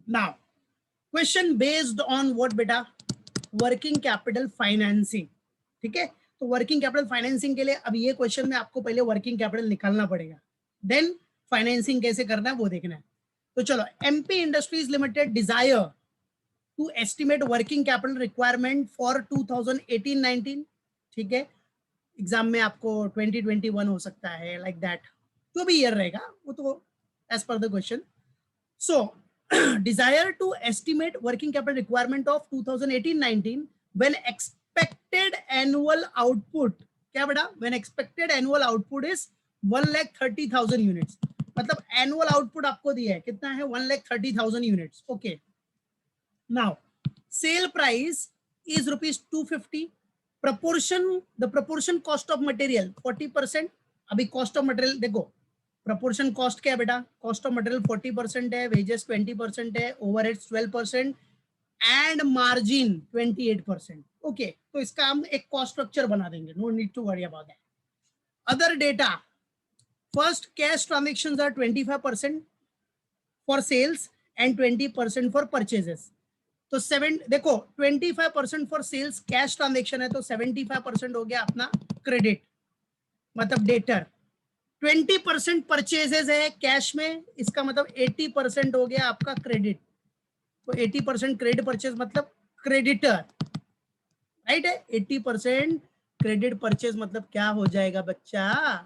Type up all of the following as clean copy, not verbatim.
Now question based on what बेटा, working capital financing. ठीक है, तो वर्किंग कैपिटल फाइनेंसिंग के लिए अब ये क्वेश्चन में आपको पहले वर्किंग कैपिटल निकालना पड़ेगा, देन फाइनेंसिंग कैसे करना है वो देखना है। तो चलो, MP industries limited desire to estimate working capital requirement for 2018-19। ठीक है, एग्जाम में आपको 2021 हो सकता है, लाइक दैट, जो भी ईयर रहेगा वो तो as per the question. So desire to estimate working capital requirement of 2018-19 when expected annual output, क्या बेटा, when expected annual output is 1,30,000 units. मतलब एनुअल आउटपुट आपको दिया है कितना है, 1,30,000 units. Okay, now sale price is rupees 250, proportion, the proportion cost of material 40%। अभी cost of material देखो, प्रपोर्शन कॉस्ट क्या है बेटा, कॉस्ट ऑफ मटेरियल 40% है, वेजेस 20% है, ओवरहेड्स 12% एंड मार्जिन 28%। ओके, तो इसका हम एक कॉस्ट स्ट्रक्चर बना देंगे, no need to worry about that. Other data, first cash transactions are 25% for sales and 20% for purchases. तो 7 देखो, 25% फॉर सेल्स कैश ट्रांजेक्शन है, तो 75% हो गया अपना क्रेडिट, मतलब डेटर। 20% परचेजेस है कैश में, इसका मतलब 80% हो गया आपका क्रेडिट। तो 80% क्रेडिट परचेज मतलब क्रेडिटर, राइट है। 80% क्रेडिट परचेज मतलब क्या हो जाएगा बच्चा,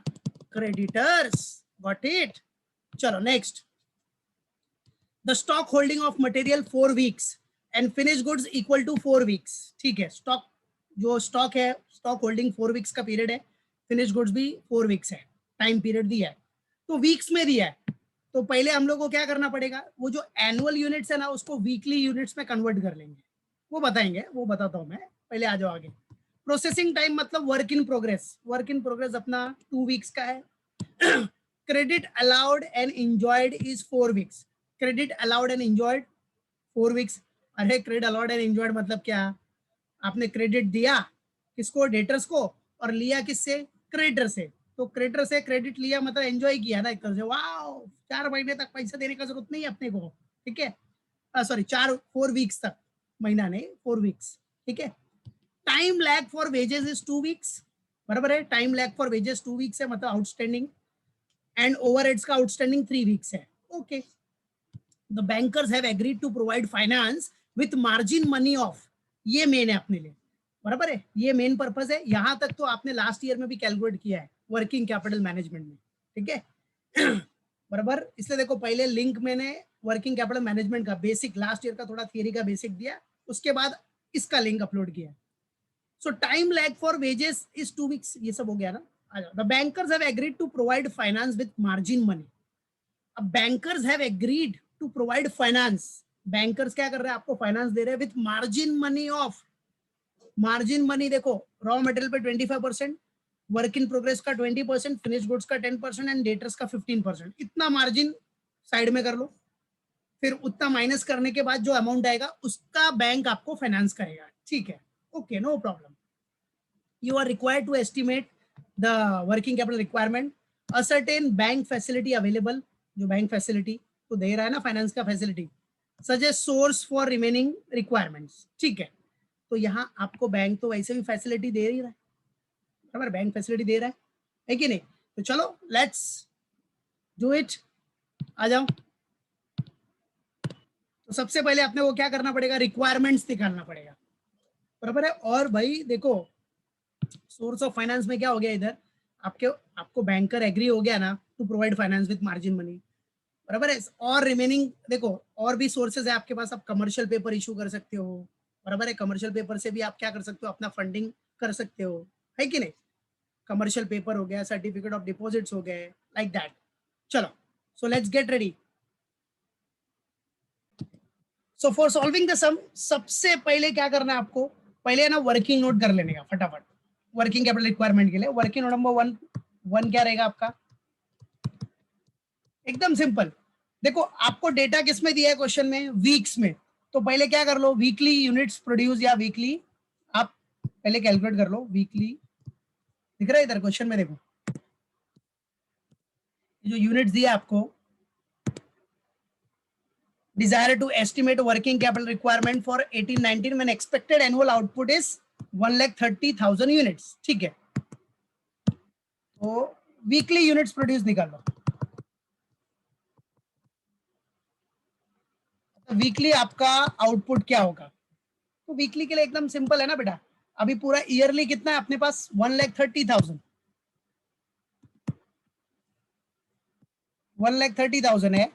क्रेडिटर्स। Got it. चलो next, the stock holding of material 4 weeks and finish goods equal to 4 weeks. ठीक है, स्टॉक, जो स्टॉक है, स्टॉक होल्डिंग 4 वीक्स का पीरियड है, फिनिश गुड्स भी 4 वीक्स है, टाइम पीरियड दिया है, तो वीक्स में दिया है। तो पहले हम लोग को क्या करना पड़ेगा, वो जो एनुअल यूनिट्स है ना उसको वीकली यूनिट्स में कन्वर्ट कर लेंगे, वो बताएंगे, वो बताता हूं मैं, पहले आ जाओ आगे। प्रोसेसिंग टाइम मतलब work in progress, work in progress अपना 2 वीक्स का है। Credit allowed and enjoyed is 4 weeks, credit allowed and enjoyed 4 weeks. अरे क्रेडिट अलाउड एंड इंजॉयड मतलब क्या, आपने क्रेडिट दिया किसको, डेटर्स को, और लिया किससे, क्रेडिटर से। तो क्रेडिटर से क्रेडिट लिया मतलब एंजॉय किया ना एक तरह से, वाह, 4 महीने तक पैसा देने का जरूरत नहीं है अपने को। ठीक है, सॉरी 4 वीक्स तक, महीना नहीं 4 वीक्स। ठीक है, time lag for wages is 2 weeks, बराबर है, time lag for wages 2 weeks है, मतलब आउटस्टैंडिंग, एंड ओवरहेड्स का आउटस्टैंडिंग 3 वीक्स है। Okay, the bankers have agreed to provide finance with margin money of, ये मेन है अपने लिए, बराबर है, ये मेन पर्पस है। यहां तक तो आपने लास्ट ईयर में भी कैलकुलेट किया है वर्किंग कैपिटल मैनेजमेंट में। ठीक है, बराबर, इसलिए देखो पहले लिंक मैंने वर्किंग कैपिटल मैनेजमेंट का बेसिक, लास्ट ईयर का थोड़ा थियरी का बेसिक दिया, उसके बाद इसका लिंक अपलोड किया। So time lag for wages is 2 weeks, ये सब हो गया ना। The bankers have agreed to provide finance with margin money. अब bankers have agreed to provide finance, bankers क्या कर रहे हैं, आपको फाइनेंस दे रहे हैं with margin money of, margin money देखो, रॉ मटेरियल पे 25%, वर्क इन प्रोग्रेस का 20%, फिनिश गुड्स का 10% एंड डेटर्स का 15%, इतना मार्जिन साइड में कर लो, फिर उतना माइनस करने के बाद जो अमाउंट आएगा उसका बैंक आपको फाइनेंस करेगा। ठीक है, okay, no problem. You are required to estimate the working capital requirement, a certain bank facility available, जो बैंक फैसिलिटी तो दे रहा है ना फाइनेंस का facility, suggest source for remaining requirements. ठीक है, तो यहाँ आपको बैंक तो वैसे भी फैसिलिटी दे ही रहा है, बराबर, बैंक फैसिलिटी दे रहा है कि नहीं। तो चलो लेट्स डू इट, आ जाओ। तो सबसे पहले अपने को क्या करना पड़ेगा, रिक्वायरमेंट्स निकालना पड़ेगा, बराबर है। और भाई देखो, सोर्स ऑफ फाइनेंस में क्या हो गया इधर, आपके आपको बैंकर एग्री हो गया ना to provide finance with margin money, बराबर है। और रिमेनिंग देखो, और भी सोर्सेज है आपके पास, आप कमर्शियल पेपर इशू कर सकते हो, बराबर है, कमर्शियल पेपर से भी आप क्या कर सकते हो, अपना फंडिंग कर सकते हो, है कि नहीं। कमर्शियल पेपर हो गया, सर्टिफिकेट ऑफ डिपॉजिट्स हो गए, लाइक दैट। चलो, so let's get ready. So for solving the sum, सबसे पहले क्या करना है आपको, पहले ना वर्किंग नोट कर लेने का फटाफट, वर्किंग कैपिटल रिक्वायरमेंट के लिए। वर्किंग नोट नंबर वन क्या रहेगा आपका, एकदम सिंपल। देखो आपको डेटा किस में दिया है क्वेश्चन में, वीक्स में, तो पहले क्या कर लो, वीकली यूनिट्स प्रोड्यूस, या वीकली आप पहले कैलकुलेट कर लो, वीकली दिख रहा है इधर क्वेश्चन में, देखो जो यूनिट्स दिया आपको, desire to estimate working capital requirement for 18-19 when expected annual output is 1,30,000 units. ठीक है, तो वीकली यूनिट्स प्रोड्यूस निकाल लो. वीकली आपका आउटपुट क्या होगा? तो वीकली के लिए एकदम सिंपल है ना बेटा. अभी पूरा ईयरली कितना है अपने पास? 1,30,000. 1,30,000 है.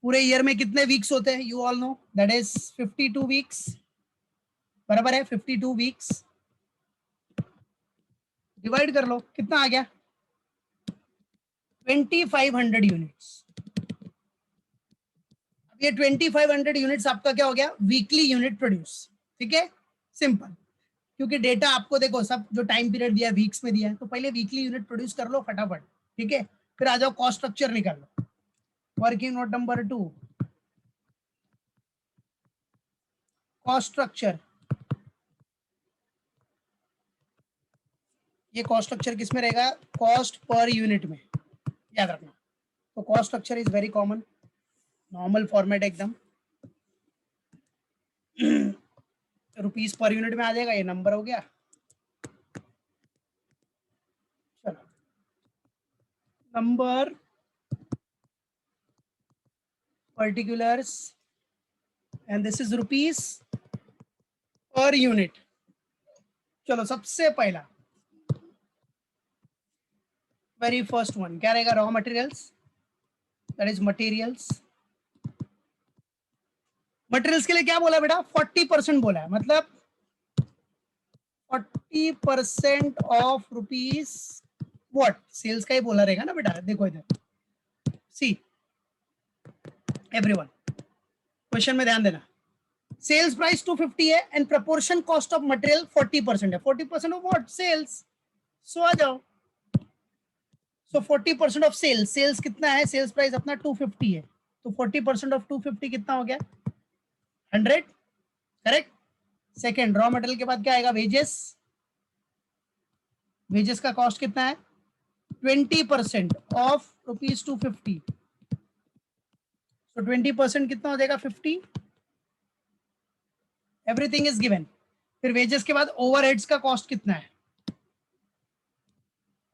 पूरे ईयर में कितने वीक्स होते हैं? You all know that is 52 weeks. बराबर है 52 वीक्स. डिवाइड कर लो, कितना आ गया? 2500 यूनिट्स. अब ये 2500 यूनिट्स आपका क्या हो गया? Weekly unit produce. ठीक है, सिंपल. क्योंकि डेटा आपको देखो सब जो टाइम पीरियड दिया है वीक्स में दिया है, तो पहले वीकली यूनिट प्रोड्यूस कर लो फटाफट. ठीक है, फिर आ जाओ कॉस्ट स्ट्रक्चर निकाल लो. Working note number 2, cost structure. ये कॉस्ट स्ट्रक्चर किस में रहेगा? कॉस्ट पर यूनिट में, याद रखना. तो cost structure is very common, normal format एकदम. रुपीस पर यूनिट में आ जाएगा. ये नंबर हो गया. चलो, number, particulars, and this is rupees per unit. चलो, सबसे पहला वेरी फर्स्ट वन क्या रहेगा? Raw materials. That is materials. Materials के लिए क्या बोला बेटा? 40% बोला है. मतलब 40% ऑफ रुपीस व्हाट? सेल्स का ही बोला रहेगा ना बेटा. देखो इधर, सी एवरीवन, क्वेश्चन में ध्यान देना. सेल्स प्राइस 250 है and proportion cost of material 40% है. 40% ऑफ व्हाट? सेल्स. सो आ जाओ. सो 40% ऑफ सेल्स. सेल्स कितना है? सेल्स प्राइस अपना 250 है, तो 40% ऑफ 250 कितना हो गया? 100. करेक्ट. सेकेंड, रॉ मटेरियल के बाद क्या आएगा? वेजेस. वेजेस का कॉस्ट कितना है? 20% ऑफ रुपीज 250. सो 20% कितना हो जाएगा? 50. Everything is given. फिर वेजेस के बाद ओवरहेड्स का कॉस्ट कितना है?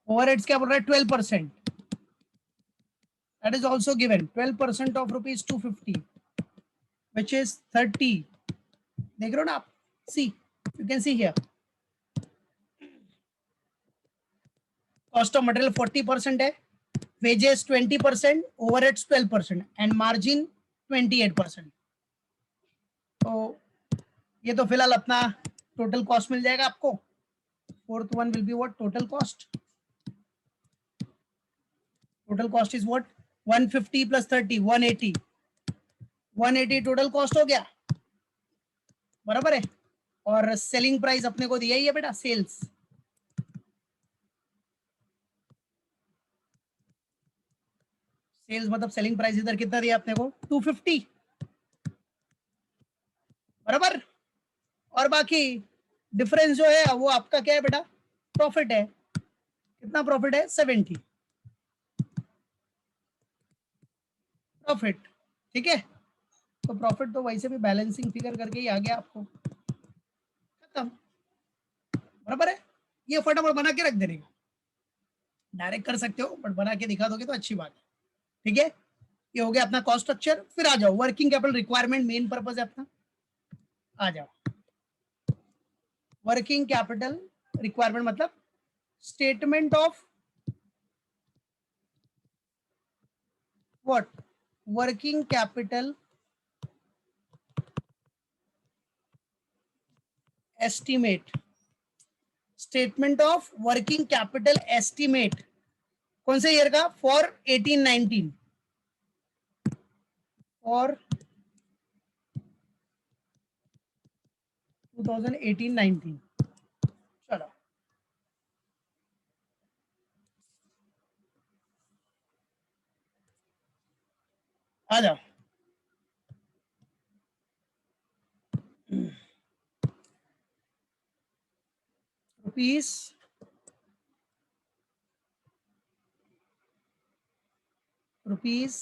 ओवरहेड्स क्या बोल रहा है? 12%. That is also given. 12% of rupees 250 which is 30. देख रहे हो ना आप? See, you can see here. Cost of material 40% है, वेजेस 20%, ओवरहेड्स 12% एंड मार्जिन 28%. तो ये तो फिलहाल अपना टोटल कॉस्ट मिल जाएगा आपको. Fourth one will be what? Total cost. Total cost is what? 150 plus 30, 180. 180 total cost हो गया. बराबर है. और सेलिंग प्राइस अपने को दिया ही है बेटा, सेल्स. सेल्स मतलब सेलिंग प्राइस इधर कितना दिया अपने को? 250. बराबर. और बाकी डिफरेंस जो है वो आपका क्या है बेटा? प्रॉफिट है. कितना प्रॉफिट है? 70 प्रॉफिट. ठीक है, तो प्रॉफिट तो वैसे भी बैलेंसिंग फिगर करके ही आ गया आपको. खत्म. बराबर है. ये फटाफट बना के रख देने का. डायरेक्ट कर सकते हो बट बना के दिखा दोगे तो अच्छी बात है. ठीक है, ये हो गया अपना कॉस्ट स्ट्रक्चर. फिर आ जाओ working capital requirement. Main purpose है अपना. आ जाओ. वर्किंग कैपिटल रिक्वायरमेंट मतलब statement of what? Working capital estimate. Statement of working capital estimate. कौन से ईयर का? फॉर 18-19. और 2018-19. चलो, आ जाओ. रुपीस रुपीस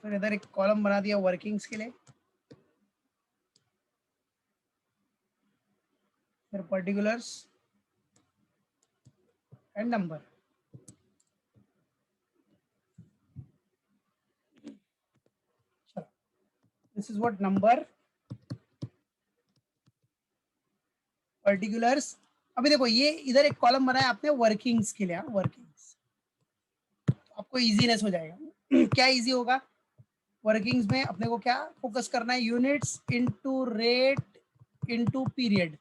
फिर इधर एक कॉलम बना दिया वर्किंग्स के लिए, फिर particulars and number. This is what number, particulars. अभी देखो ये इधर एक कॉलम बनाया आपने वर्किंग्स के लिए, वर्किंग्स, आपको इजीनेस हो जाएगा। क्या इजी होगा, वर्किंग्स में अपने को क्या फोकस करना है, units into rate into period,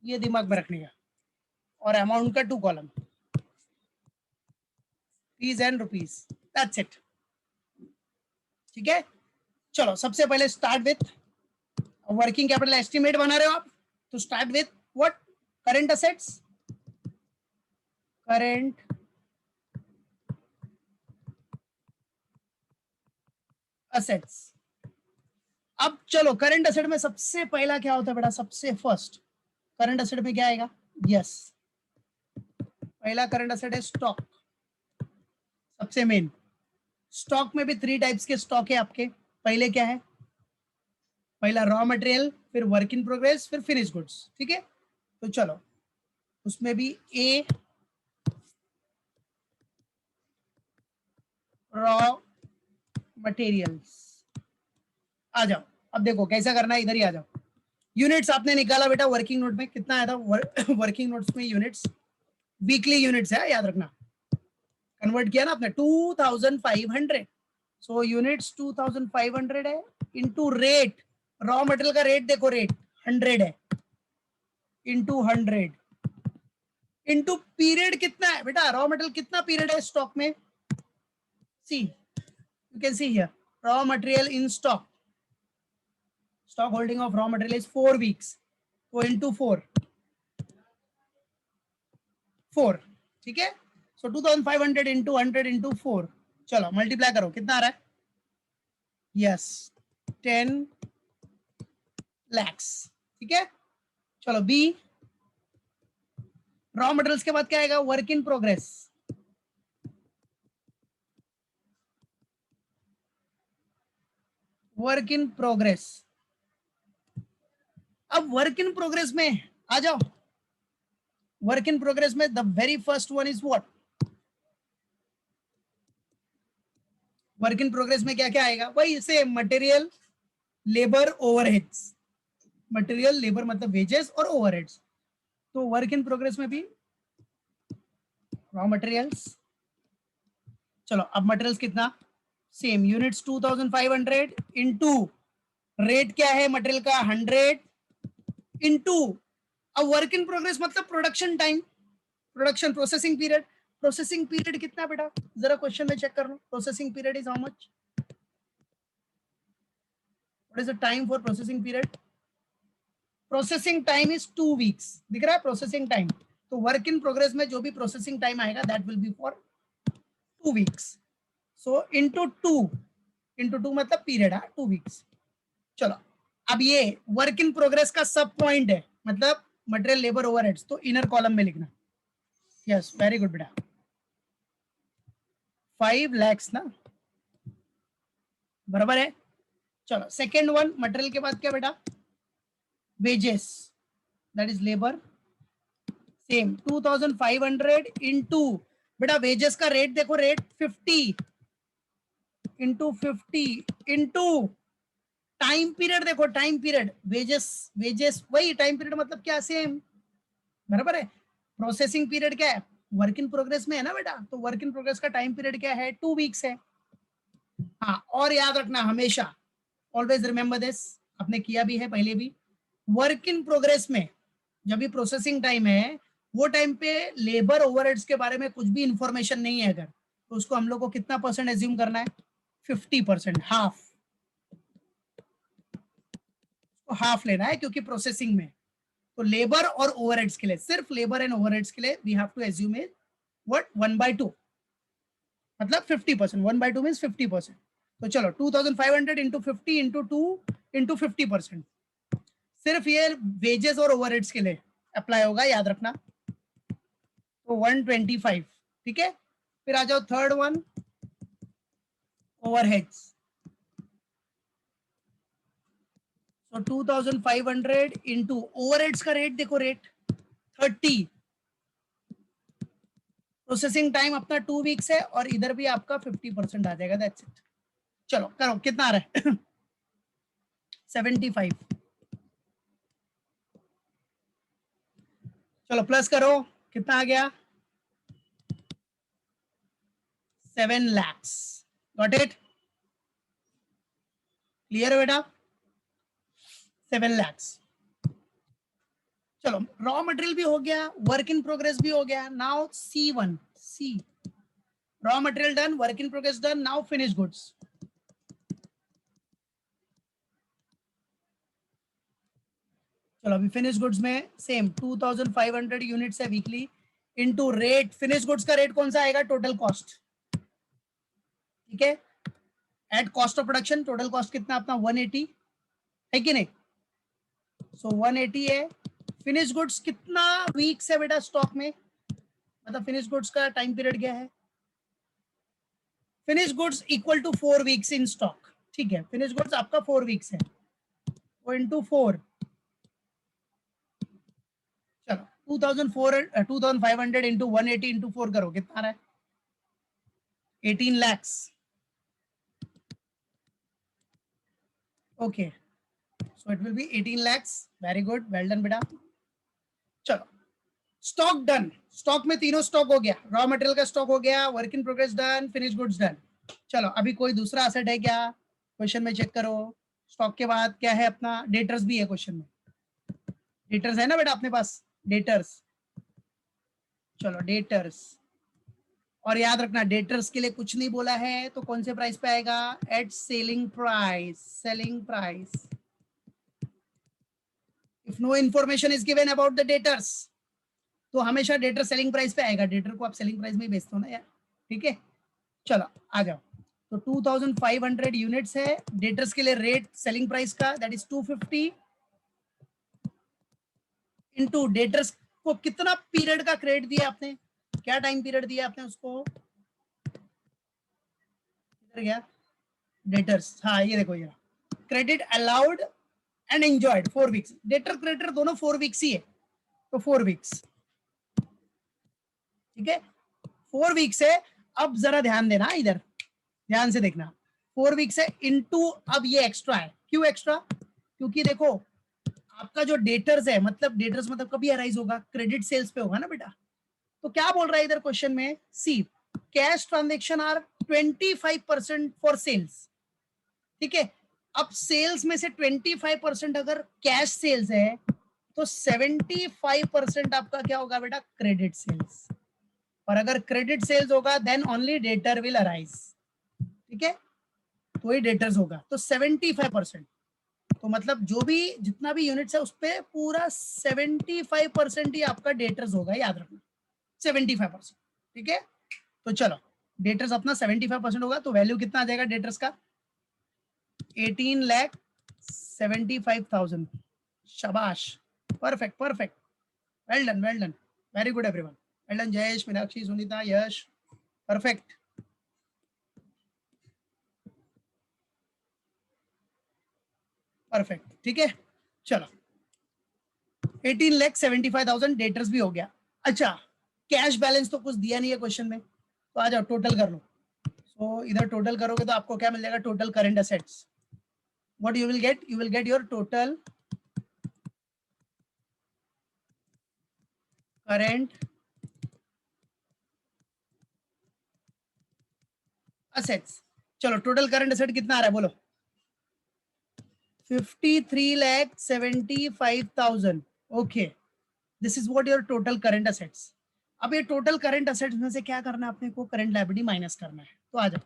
ये दिमाग में रखने का, और अमाउंट का 2 column, piece and rupees, that's it. ठीक है, चलो सबसे पहले start with working capital estimate बना रहे हो आप, तो start with what, current assets, current assets. अब चलो करंट असेट में सबसे पहला क्या होता है बेटा, सबसे फर्स्ट करंट असेट में क्या आएगा, यस पहला करंट असेट है स्टॉक, सबसे मेन। स्टॉक में भी 3 टाइप्स के स्टॉक है आपके, पहले क्या है, पहला रॉ मटेरियल, फिर वर्क इन प्रोग्रेस, फिर फिनिश गुड्स। ठीक है, तो चलो उसमें भी ए रॉ मटेरियल्स, आ जाओ। अब देखो कैसा करना है, इधर ही आ जाओ। यूनिट्स आपने निकाला बेटा वर्किंग नोट में, कितना आया था वर्किंग नोट्स में यूनिट्स, वीकली यूनिट्स है याद रखना, कन्वर्ट किया ना आपने 2500, सो यूनिट्स 2500 है, इनटू रेट, रॉ मटेरियल का रेट देखो, रेट 100 है, इनटू 100, इनटू पीरियड कितना है बेटा, रॉ मटेरियल कितना पीरियड है स्टॉक में, see you can see here, raw material in stock, stock holding of raw material is 4 weeks, so into 4, ठीक है, so 2500 into 100 into 4, चलो मल्टीप्लाई करो कितना आ रहा है, यस 10 lakhs। ठीक है, चलो बी, रॉ मटेरियल्स के बाद क्या आएगा, work in progress, work in progress. अब वर्क इन प्रोग्रेस में आ जाओ, वर्क इन प्रोग्रेस में the very first one is what, work in progress में क्या क्या आएगा, वही से material labour overheads, material labour मतलब वेजेस और ओवरहेड्स, तो वर्क इन प्रोग्रेस में भी रॉ मटेरियल्स। चलो अब मटेरियल्स कितना, सेम यूनिट्स 2500 इनटू रेट क्या है मटेरियल का 100 इनटू, अब वर्क इन प्रोग्रेस मतलब production time, production processing period, processing period कितना बेटा, जरा क्वेश्चन में चेक कर लो, processing period is how much, what is the time for processing period, processing time is 2 weeks, दिख रहा है प्रोसेसिंग टाइम, तो वर्क इन प्रोग्रेस में जो भी प्रोसेसिंग टाइम आएगा that will be for 2 weeks, so into 2 मतलब पीरियड है 2 वीक्स। चलो अब ये वर्क इन प्रोग्रेस का सब पॉइंट है, मतलब मटेरियल लेबर ओवरहेड्स, तो इनर कॉलम में लिखना, यस वेरी गुड बेटा, 5 lakhs ना, बराबर है। चलो सेकेंड वन, मटेरियल के बाद क्या बेटा, wages, that is labour, same 2500 into, बेटा वेजेस का रेट देखो, rate 50 into 50 into time period देखो, टाइम पीरियड वेजेस, वेजेस वही टाइम पीरियड मतलब क्या, सेम, बराबर है। प्रोसेसिंग पीरियड क्या है, वर्क इन प्रोग्रेस में है ना बेटा, तो वर्क इन प्रोग्रेस का टाइम पीरियड क्या है, 2 वीक्स है। हाँ और याद रखना हमेशा, ऑलवेज रिमेंबर दिस, आपने किया भी है पहले भी, वर्क इन प्रोग्रेस में जब भी प्रोसेसिंग टाइम है वो टाइम पे लेबर ओवरहेड्स के बारे में कुछ भी इंफॉर्मेशन नहीं है अगर, तो उसको हम लोग को कितना परसेंट एज्यूम करना है, 50%, हाफ लेना है, क्योंकि प्रोसेसिंग में तो लेबर और ओवरहेड्स के लिए, सिर्फ लेबर एंड ओवरहेड्स के लिए we have to assume it what 1/2, मतलब 50%, 1/2 मीन्स 50%। तो चलो 2500 इंटू 50 इंटू 2 इंटू 50%, सिर्फ ये वेजेस और ओवरहेड्स के लिए अप्लाई होगा, याद रखना, तो 125। ठीक है, फिर आ जाओ थर्ड वन, ओवरहेड्स, सो 2500 इंटू ओवरहेड्स का रेट देखो, रेट 30, प्रोसेसिंग टाइम अपना 2 वीक्स है और इधर भी आपका 50% आ जाएगा, दैट्स इट। चलो करो, कितना आ रहा है? 75। चलो प्लस करो, कितना आ गया? 7 lakhs। Got it? क्लियर है बेटा? 7 lakhs। चलो रॉ मटेरियल भी हो गया, वर्क इन प्रोग्रेस भी हो गया। Now C1, C raw material done, work in progress done, now finish goods. चलो अभी फिनिश गुड्स में सेम 2500 यूनिट्स है weekly, into rate, finish goods का रेट कौन सा आएगा? टोटल कॉस्ट, ठीक है, at cost of production. Total cost कितना अपना? 180 है कि नहीं? सो 180 है। फिनिश गुड्स कितना वीक्स है बेटा स्टॉक में? मतलब फिनिश गुड्स का टाइम पीरियड क्या है? Finish goods equal to 4 weeks in stock, ठीक है, फिनिश गुड्स आपका 4 वीक्स है, वो इंटू 4। चलो 2500 इंटू 180 इंटू 4 करो, कितना आ रहा है? 18 lakhs। Okay, so it will be 18 lakhs। Very good, well done बेटा। चलो स्टॉक डन, स्टॉक में तीनों स्टॉक हो गया, रॉ मटेरियल का स्टॉक हो गया, work in progress done, finish goods done. चलो अभी कोई दूसरा असेट है क्या क्वेश्चन में? चेक करो। स्टॉक के बाद क्या है अपना? डेटर्स भी है क्वेश्चन में। डेटर्स है ना बेटा अपने पास? डेटर्स, चलो डेटर्स, और याद रखना डेटर्स के लिए कुछ नहीं बोला है तो कौन से प्राइस पे आएगा? At selling price, selling price. If no information is given about the debtors तो हमेशा डेटर सेलिंग प्राइस पे आएगा। डेटर को आप सेलिंग प्राइस में ही बेचते हो ना यार, ठीक है। चलो आ जाओ, तो 2500 यूनिट्स है, डेटर्स के लिए रेट सेलिंग प्राइस का दैट इज 250 इनटू डेटर्स को कितना पीरियड का क्रेडिट दिया आपने? क्या टाइम पीरियड दिया आपने उसको? किधर गया डेटर्स? हाँ ये देखो, ये credit allowed and enjoyed 4 weeks. Debtor creditor दोनों 4 वीक्स ही है, तो 4 वीक्स, ठीक है, 4 वीक्स है। अब जरा ध्यान देना, इधर ध्यान से देखना, 4 वीक्स है इनटू, अब ये एक्स्ट्रा है। क्यों एक्स्ट्रा? क्योंकि देखो आपका जो डेटर्स है, मतलब डेटर्स मतलब कभी अराइज होगा? क्रेडिट सेल्स पे होगा ना बेटा। तो क्या बोल रहा है इधर क्वेश्चन में? See cash transaction are 25% for sales, ठीक है। अब सेल्स में से 25% अगर कैश सेल्स है तो 75% आपका क्या होगा बेटा? Credit sales. और अगर क्रेडिट सेल्स होगा then only debtor will arise, ठीक है, तो ही डेटर्स होगा। तो 75%, तो मतलब जो भी जितना भी यूनिट्स है उस पर पूरा 75% ही आपका डेटर्स होगा, याद रखना 75%, ठीक है। तो चलो डेटर्स अपना 75% होगा, तो वैल्यू कितना आ जाएगा डेटर्स का? 18,75,000। शाबाश, perfect perfect, well done well done, very good everyone, well done Jayesh, Meenakshi, Sunita, Yash, perfect. Perfect, ठीक है। चलो 18,75,000 डेटर्स भी हो गया। अच्छा कैश बैलेंस तो कुछ दिया नहीं है क्वेश्चन में, तो आ जाओ टोटल कर लो। सो इधर टोटल करोगे तो आपको क्या मिल जाएगा? Total current assets. What you will get? You will get your total current assets. चलो टोटल करंट असेट कितना आ रहा है बोलो? 53,75,000। Okay, this is what your total current assets. अब ये टोटल करंट असेट्स में से क्या करना है अपने को? करंट लायबिलिटी माइनस करना है। तो आ जाओ,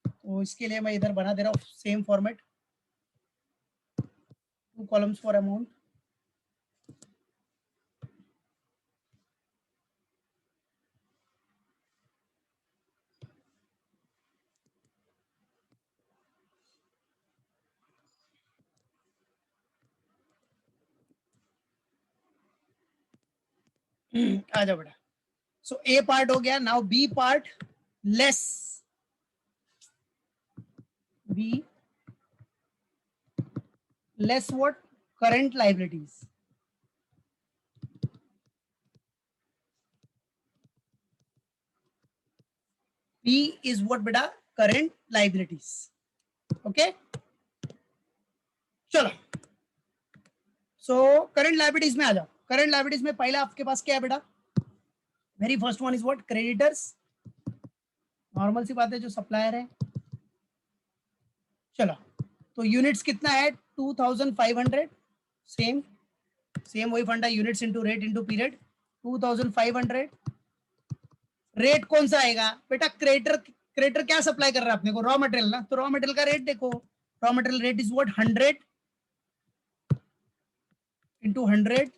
तो इसके लिए मैं इधर बना दे रहा हूँ same format, 2 columns for amount. आ जाओ बेटा। सो ए पार्ट हो गया, now B part, less B less what current liabilities, P is what बेटा करंट लाइबिलिटीज. ओके चलो सो करंट लाइबिलिटीज में आ जाओ. करंट लाइबिलिटीज में पहला आपके पास क्या है बेटा? Very first one is what? Creditors. Normal सी बात है, जो सप्लायर है. चलो तो यूनिट्स कितना है? 2500. सेम सेम वही फंडा, units into rate into period. 2500. Rate कौन सा आएगा बेटा? क्रेडिटर. क्रेडिटर क्या सप्लाई कर रहा है अपने को? रॉ मटेरियल ना. तो रॉ मटेरियल का रेट देखो. Raw material rate is what? 100 into 100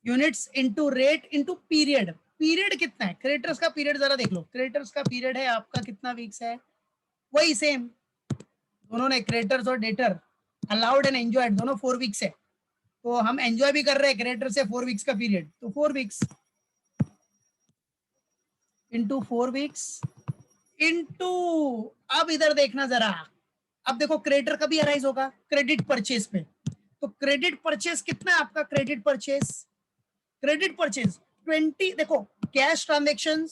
units into rate into period. Period कितना है? क्रेडिटर्स का पीरियड जरा देख लो. क्रेडिटर्स का पीरियड है आपका कितना वीक्स है? वही सेम दोनों ने, क्रेडिटर्स और डेटर. अलाउड एंड एंजॉयड दोनों 4 वीक्स है. तो हम एंजॉय भी कर रहे हैं क्रेडिटर से 4 वीक्स का पीरियड. तो 4 वीक्स इंटू 4 वीक्स इंटू. अब इधर देखना जरा. अब देखो क्रेडिटर कभी अराइज होगा क्रेडिट परचेज पे. तो क्रेडिट परचेज कितना है आपका? Credit purchase 20. देखो कैश ट्रांजेक्शन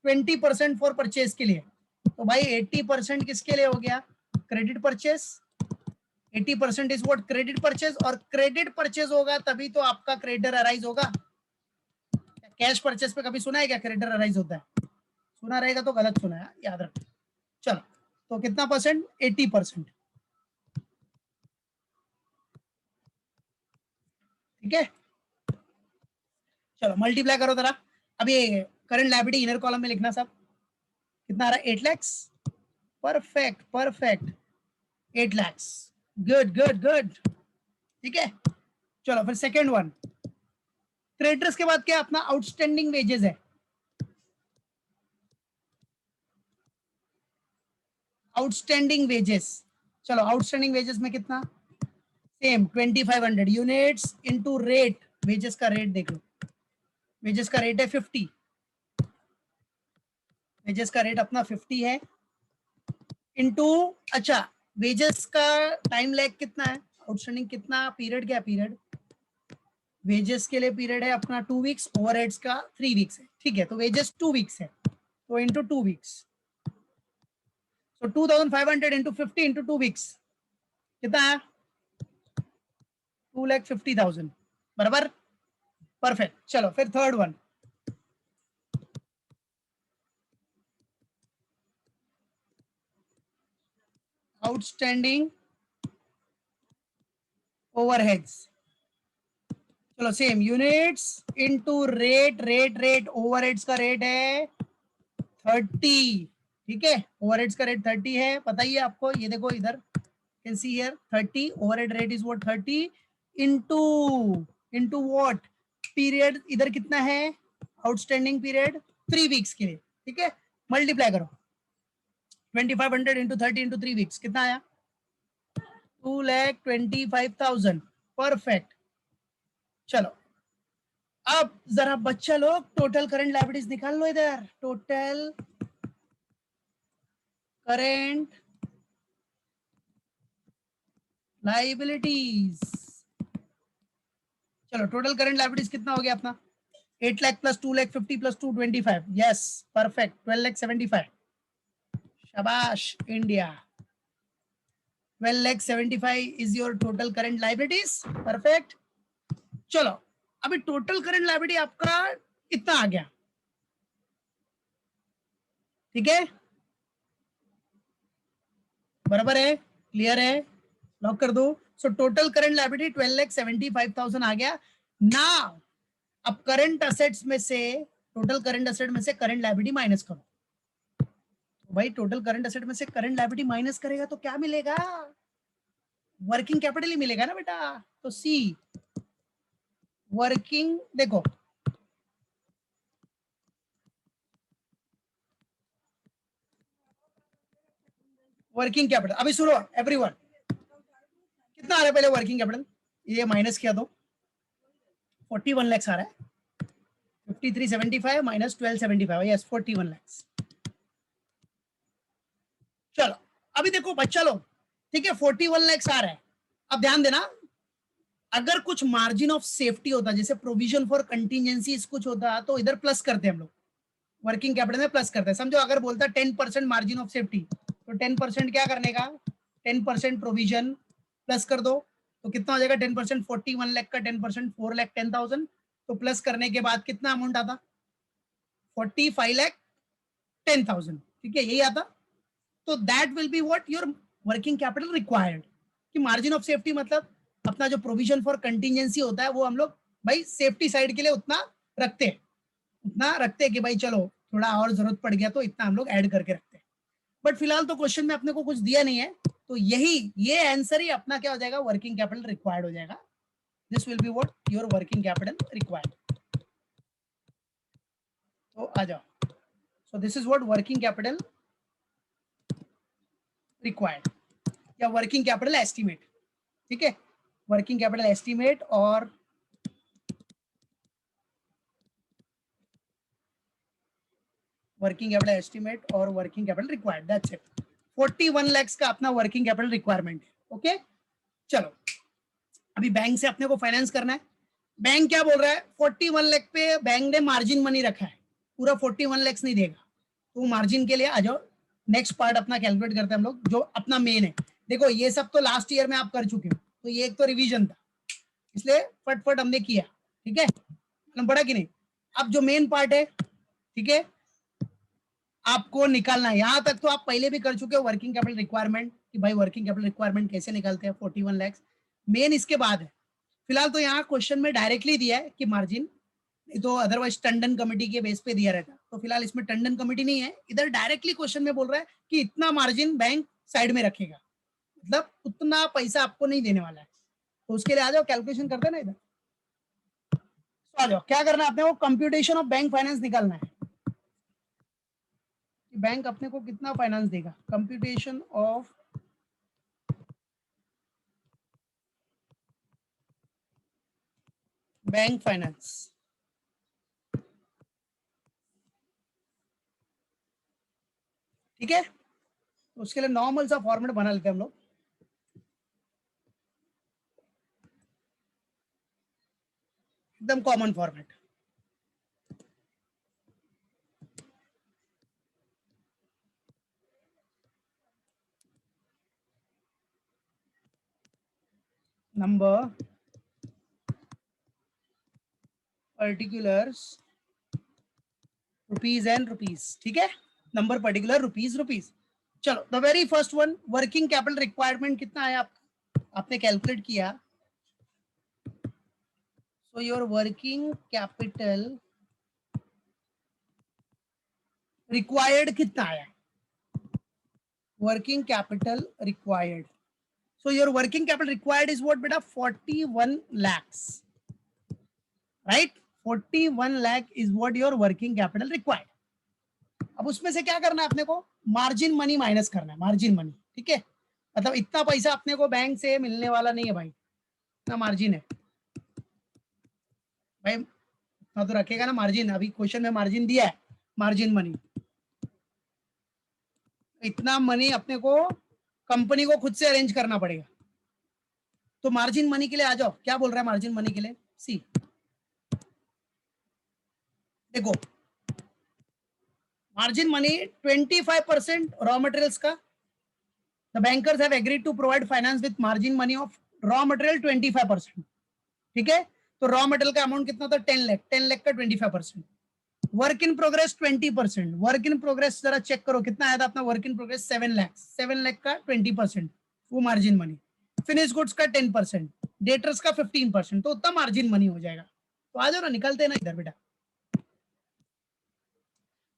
20% फॉर परचेज के लिए. तो भाई 80% किसके लिए हो गया? Credit purchase. 80% is what? Credit purchase. और क्रेडिट परचेज होगा तभी तो आपका क्रेडिटर अराइज होगा. कैश परचेज पे कभी सुना है क्या क्रेडिटर अराइज होता है? सुना रहेगा तो गलत सुना है, याद रखो. चलो तो कितना परसेंट? 80%. ठीक है चलो मल्टीप्लाई करो जरा. अब ये करंट लायबिलिटी इनर कॉलम में लिखना सब. कितना आ रहा है? 8 lakh. Perfect perfect. 8 lakh. Good good good. ठीक है चलो फिर सेकेंड वन. क्रेडिटर्स के बाद क्या अपना? आउटस्टैंडिंग वेजेस है. Outstanding wages. चलो आउटस्टैंडिंग वेजेस में कितना? Same 2500 units into rate. Wages का रेट देख लो. वेजेस का रेट है 50. वेजेस का रेट अपना 50 है. इनटू अच्छा वेजेस का टाइम लैग कितना है? आउटस्टैंडिंग कितना? पीरियड क्या? पीरियड वेजेस के लिए पीरियड है अपना 2 वीक्स. ओवरहेड्स का 3 वीक्स है. ठीक है तो वेजेस 2 वीक्स है तो into 2 weeks. So 2500 into 50 into 2 weeks कितना है? 2,50,000. बराबर. परफेक्ट. चलो फिर थर्ड वन. Outstanding overheads. चलो same units into rate. Rate overheads का रेट है 30. ठीक है ओवरहेड्स का रेट 30 है, पता ही है आपको. ये देखो इधर can see here 30. Overhead rate is what? 30 into into what? Period इधर कितना है? आउटस्टैंडिंग पीरियड 3 वीक्स के लिए. ठीक है मल्टीप्लाई करो. 2500 इंटू 30 इंटू 3 वीक्स कितना आया? 2,25,000. परफेक्ट. चलो अब जरा बच्चा लोग टोटल करंट लायबिलिटीज निकाल लो इधर. Total current liabilities. चलो टोटल करंट लायबिलिटीज कितना हो गया अपना? 8 lakh plus 2,50,000 plus 225. Yes perfect. 12,75,000. शाबाश India. 12,75,000 is your total current liabilities. Perfect. चलो अभी टोटल करंट लायबिलिटी आपका इतना आ गया. ठीक है बराबर है. क्लियर है. लॉक कर दो. सो टोटल करंट लायबिलिटी 12,75,000 आ गया. ना अब करंट असेट्स में से, टोटल करंट असेट में से करंट लायबिलिटी माइनस करो. तो भाई टोटल करंट असेट में से करंट लायबिलिटी माइनस करेगा तो क्या मिलेगा? वर्किंग कैपिटल ही मिलेगा ना बेटा. तो सी वर्किंग. देखो वर्किंग कैपिटल. अभी सुनो एवरीवन, कितना आ रहा है पहले वर्किंग कैपिटल? ये माइनस किया तो 41 लाख आ रहा है. 5375 माइनस 1275. यस 41 लाख. चलो अभी देखो बच्चा लोग, ठीक है 41 लाख आ रहा है। अब ध्यान देना, अगर कुछ मार्जिन ऑफ सेफ्टी होता, जैसे प्रोविजन फॉर कंटीजेंसी कुछ होता, तो इधर प्लस करते हम लोग, वर्किंग कैपिटल में प्लस करते हैं। समझो अगर बोलता 10% मार्जिन ऑफ सेफ्टी, तो 10% क्या करने का, 10% प्रोविजन प्लस कर दो, तो कितना हो जाएगा 10%, 41 लाख का 10% 4,10,000, तो प्लस करने के बाद कितना अमाउंट आता, 45,10,000, ठीक है यही आता। तो that will be what your working capital required. कि मार्जिन ऑफ सेफ्टी मतलब अपना जो प्रोविजन फॉर कंटीजेंसी होता है वो हम लोग भाई सेफ्टी साइड के लिए उतना रखते हैं, उतना रखते हैं कि भाई चलो थोड़ा और जरूरत पड़ गया तो इतना हम लोग ऐड करके रखते हैं। बट फिलहाल तो क्वेश्चन में अपने को कुछ दिया नहीं है, तो यही ये आंसर ही अपना क्या हो जाएगा, वर्किंग कैपिटल रिक्वायर्ड हो जाएगा। This will be what your working capital required. तो आ जाओ, so this is what working capital required या वर्किंग कैपिटल एस्टिमेट, ठीक है। वर्किंग कैपिटल एस्टिमेट और वर्किंग कैपिटल एस्टिमेट और working capital required, that's it. 41 lakh का अपना वर्किंग कैपिटल रिक्वायरमेंट है। ओके चलो अभी बैंक से अपने को फाइनेंस करना है। बैंक क्या बोल रहा है, 41 लाख पे बैंक ने मार्जिन मनी रखा है, पूरा 41 लाख नहीं देगा, तो मार्जिन के लिए आ जाओ। नेक्स्ट पार्ट अपना कैलकुलेट करते हैं हम लोग, जो अपना मेन है। देखो ये सब तो लास्ट ईयर में आप कर चुके हो, तो ये एक तो रिवीजन था, इसलिए फटफट हमने किया, ठीक है पढ़ा कि नहीं। अब जो मेन पार्ट है, ठीक है आपको निकालना है, यहां तक तो आप पहले भी कर चुके हो वर्किंग कैपिटल रिक्वायरमेंट, कि भाई वर्किंग कैपिटल रिक्वायरमेंट कैसे निकालते हैं 41 लाख। मेन इसके बाद है, फिलहाल तो यहाँ क्वेश्चन में डायरेक्टली दिया है कि मार्जिन, तो अदरवाइज टंडन कमेटी के बेस पे दिया रहता, तो फिलहाल इसमें टंडन कमेटी नहीं है, इधर डायरेक्टली क्वेश्चन में बोल रहा है कि इतना मार्जिन बैंक साइड में रखेगा, मतलब उतना पैसा आपको नहीं देने वाला है। तो उसके लिए आ जाओ कैलकुलेशन करते हैं ना इधर। तो आ जाओ क्या करना है, आपने वो कंप्यूटेशन ऑफ बैंक फाइनेंस निकालना है कि बैंक अपने को कितना फाइनेंस देगा, कंप्यूटेशन ऑफ बैंक फाइनेंस, ठीक है। तो उसके लिए नॉर्मल सा फॉर्मेट बना लेते हैं हम लोग, एकदम common format. Number particulars rupees and rupees, ठीक है नंबर पर्टिकुलर रुपीज रुपीज। चलो the very first one, working capital requirement कितना है आपने कैलकुलेट किया, so your working capital required कितना आया, working capital required, so your working capital required is what beta, 41 lakhs, right? 41 lakh is what your working capital required। अब उसमें से क्या करना है अपने को, मार्जिन मनी माइनस करना है, मार्जिन मनी, ठीक है मतलब इतना पैसा अपने को बैंक से मिलने वाला नहीं है भाई, इतना मार्जिन है भाई, इतना तो रखेगा ना मार्जिन, अभी क्वेश्चन में मार्जिन दिया है, मार्जिन मनी, इतना मनी अपने को कंपनी को खुद से अरेंज करना पड़ेगा। तो मार्जिन मनी के लिए आ जाओ, क्या बोल रहा है मार्जिन मनी के लिए, सी देखो मार्जिन मनी 25% रॉ मटेरियल्स का, the bankers have agreed to provide finance with margin money of raw material 25%, ठीक है। तो रॉ मटेरियल का अमाउंट कितना था 10 लाख, 10 लाख का 25%, work in progress 20%, work in progress जरा चेक करो कितना आया था अपना work in progress 7 lakh, 7 lakh का 20% वो मार्जिन मनी, फिनिश गुड्स का 10%, डेटर्स का 15%, तो उतना मार्जिन मनी हो जाएगा। तो आ जाओ ना निकलते हैं ना इधर बेटा।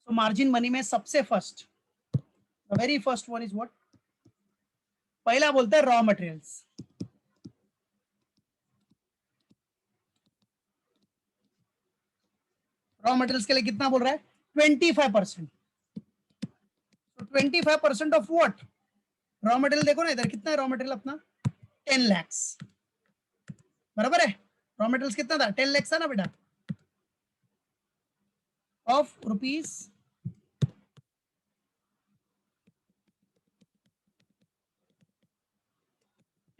तो मार्जिन मनी में सबसे first, the very first one is what, पहला बोलते हैं रॉ मटेरियल्स, रॉ मटेरियल्स के लिए कितना बोल रहा है 25%, तो 25% ऑफ व्हाट, रॉ मटेरियल देखो ना इधर कितना है रॉ मटेरियल अपना 10 lakhs, बराबर है, रॉ मटेरियल्स कितना था 10 lakhs था ना बेटा, ऑफ रुपीज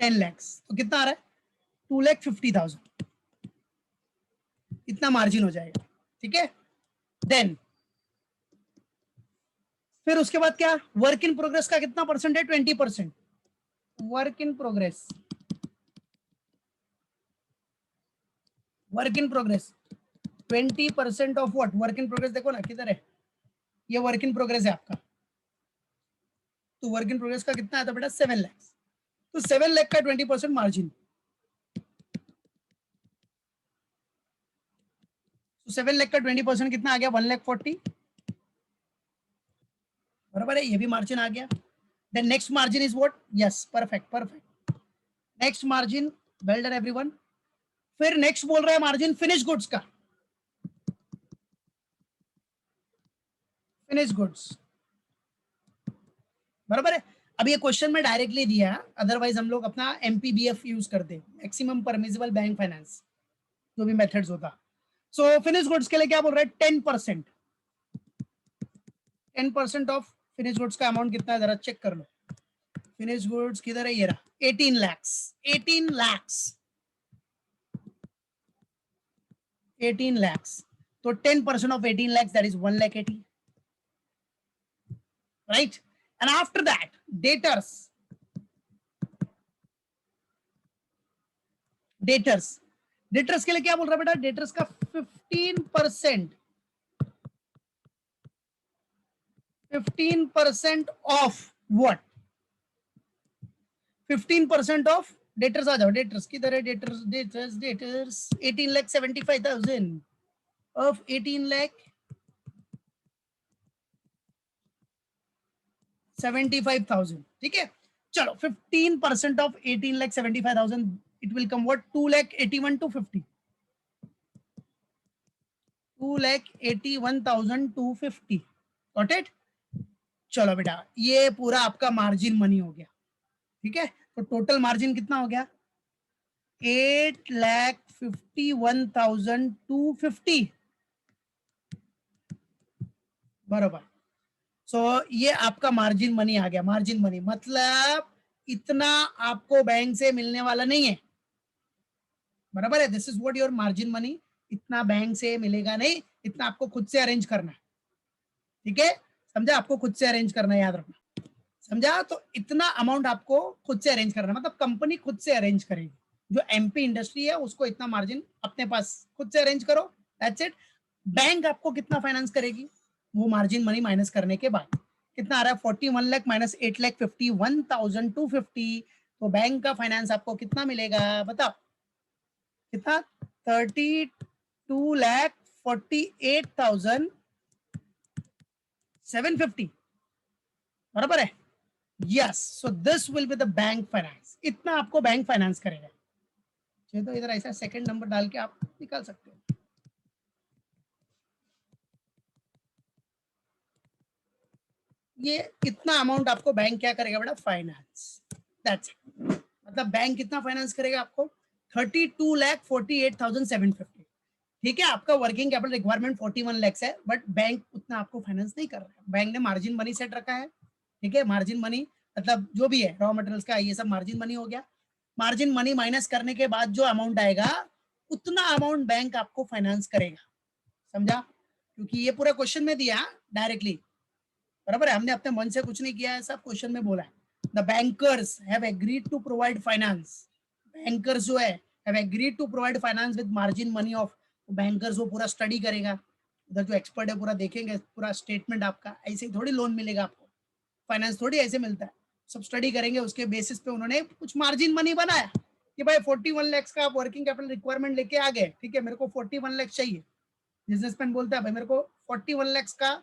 10 lakhs, तो कितना आ रहा है 2,50,000, इतना मार्जिन हो जाएगा, ठीक है। देन फिर उसके बाद क्या, वर्क इन प्रोग्रेस का कितना परसेंट है, 20%। Work in progress, work in progress 20% of what, work in progress देखो ना किधर है, ये वर्क इन प्रोग्रेस है आपका, तो वर्क इन प्रोग्रेस का कितना आता बेटा 7 लाख, तो 7 लाख का 20% मार्जिन, तो 7 लाख का 20% कितना आ गया 1,40,000, बराबर है, ये भी मार्जिन आ गया। Then next margin is what, yes perfect perfect, next margin, well done everyone. फिर नेक्स्ट बोल रहा है मार्जिन फिनिश गुड्स का, फिनिश गुड्स, बराबर है। अब ये क्वेश्चन में डायरेक्टली दिया, अदरवाइज हम लोग अपना एमपीबीएफ यूज करते, मैक्सिमम परमिसिबल बैंक फाइनेंस, जो भी मेथड्स होता। सो फिनिश गुड्स के लिए क्या बोल रहा है 10%, 10% ऑफ फिनिश गुड्स का अमाउंट कितना है जरा चेक कर लो, फिनिश गुड्स किधर है, ये रहा 18 lakhs, 18 lakhs, 18 lakhs, तो 10% of 18 lakhs that is 1,80,000, right? And after that debtors, debtors, debtors के लिए क्या बोल रहा है बेटा, डेटर्स का 15%, 15% ऑफ व्हाट, 15% ऑफ डेटर्स, आ जाओ डेटर्स किधर है, डेटर्स डेटर्स डेटर्स 18,75,000 ऑफ 18,75,000, ठीक है। चलो 15% of 18,75,000, it will come what 2,81,250, 2,81,250, got it. चलो बेटा ये पूरा आपका मार्जिन मनी हो गया, ठीक है। तो टोटल मार्जिन कितना हो गया 8,51,250, बराबर। सो ये आपका मार्जिन मनी आ गया, मार्जिन मनी मतलब इतना आपको बैंक से मिलने वाला नहीं है, बराबर है, this is what your margin money, इतना बैंक से मिलेगा नहीं, इतना आपको खुद से अरेंज करना है, ठीक है, समझा, आपको खुद से अरेंज करना है, याद रखना, समझा। तो इतना अमाउंट आपको खुद से अरेंज करना, मतलब कंपनी खुद से अरेंज करेगी, जो एमपी इंडस्ट्री है उसको इतना मार्जिन अपने पास खुद से अरेंज करो, दैट्स इट। बैंक आपको कितना फाइनेंस करेगी, वो मार्जिन मनी माइनस करने के बाद कितना आ रहा है 41 लाख माइनस 8,51,250, तो बैंक का फाइनेंस आपको कितना मिलेगा बताओ, कितना 32,48,750, बराबर है, yes. So this will be the bank finance, इतना आपको बैंक फाइनेंस करेगा। तो इधर ऐसा सेकंड नंबर डाल के आप निकाल सकते हो, ये इतना अमाउंट आपको बैंक क्या करेगा बेटा फाइनेंस, दैट्स इट। मतलब बैंक कितना फाइनेंस करेगा आपको 32,48,750, ठीक है। आपका वर्किंग कैपिटल रिक्वायरमेंट 41 लाख है, बट बैंक उतना आपको फाइनेंस नहीं कर रहा है, बैंक ने मार्जिन मनी सेट रखा है, ठीक है। मार्जिन मनी मतलब जो भी है रॉ मटेरियल्स का, ये सब मार्जिन मनी हो गया। मार्जिन मनी माइनस करने के बाद जो अमाउंट आएगा उतना अमाउंट बैंक आपको फाइनेंस करेगा, समझा, क्योंकि ये पूरा क्वेश्चन में दिया डायरेक्टली, बराबर है, हमने अपने मन से कुछ नहीं किया है, सब क्वेश्चन में बोला है। The bankers have agreed to provide finance, bankers जो है have agreed to provide finance with margin money of, bankers वो पूरा स्टडी करेगा, उधर जो एक्सपर्ट है पूरा देखेंगे पूरा स्टेटमेंट आपका, ऐसे ही थोड़ी लोन मिलेगा आपको, फाइनेंस थोड़ी ऐसे मिलता है, सब स्टडी करेंगे, उसके बेसिस पे उन्होंने कुछ मार्जिन मनी बनाया कि भाई 41 लाख का आप वर्किंग कैपिटल रिक्वायरमेंट लेके आ गए, ठीक है, मेरे को 41 लाख चाहिए, बिजनेसमैन बोलता है भाई मेरे को 41 लाख का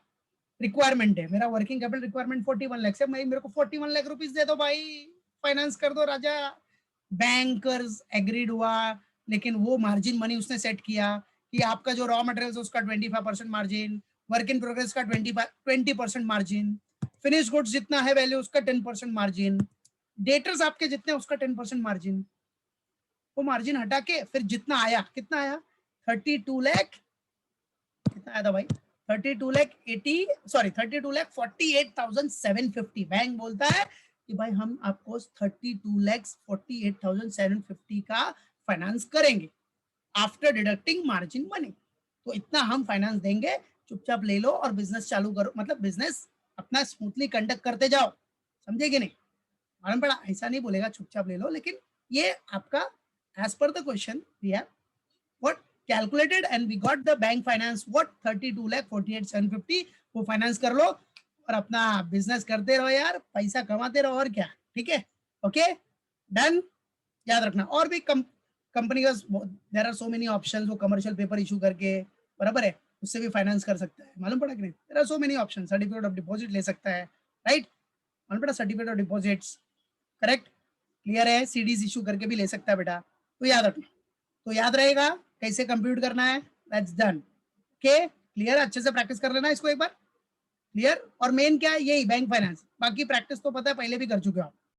रिक्वायरमेंट है, मेरा वर्किंग कैपिटल रिक्वायरमेंट 41 लाख है, मैं मेरे को 41 लाख रुपीस दे दो भाई, फाइनेंस कर दो राजा। बैंकर्स एग्रीड हुआ, लेकिन वो मार्जिन मनी उसने सेट किया कि आपका जो रॉ मटेरियल है उसका 25% मार्जिन, वर्क इन प्रोग्रेस का 20% मार्जिन, फिनिश गुड्स जितना है वैल्यू उसका 10% मार्जिन, डेटर्स आपके जितने उसका 10% मार्जिन, वो मार्जिन हटा के फिर जितना आया, कितना आया 32 लाख, कितना आया था भाई 32 लाख 48,750, बैंक बोलता है कि भाई हम आपको 32,48,750 का फाइनेंस करेंगे आफ्टर डिडक्टिंग मार्जिन मनी। तो इतना हम फाइनेंस देंगे, चुपचाप ले लो और बिजनेस चालू करो, मतलब बिजनेस अपना स्मूथली कंडक्ट करते जाओ। समझे कि नहीं? मालूम पड़ा? ऐसा नहीं बोलेगा चुपचाप ले लो, लेकिन ये आपका as per the question we have what calculated and we got the bank finance what 32,48,750। वो फाइनेंस कर लो और अपना बिजनेस करते रहो यार, पैसा कमाते रहो और क्या। ठीक है, ओके, डन। याद रखना और भी कंपनी का there are so many options, वो कमर्शियल पेपर इशू करके, बराबर है, उससे भी फाइनेंस कर सकता है। मालूम पड़ा कि नहीं? There are so many option, certificate of deposit ले सकता है, राइट? मालूम पड़ा? Certificate of deposits, correct, clear है? सीडीज इशू करके भी ले सकता है बेटा, तो याद रखना। तो याद रहेगा कैसे कंप्यूट करना है, दैट्स डन। Okay, clear? अच्छे से प्रैक्टिस कर लेना इसको एक बार, क्लियर? और मेन क्या है, यही बैंक फाइनेंस, बाकी प्रैक्टिस तो पता है पहले भी कर चुके हो आप।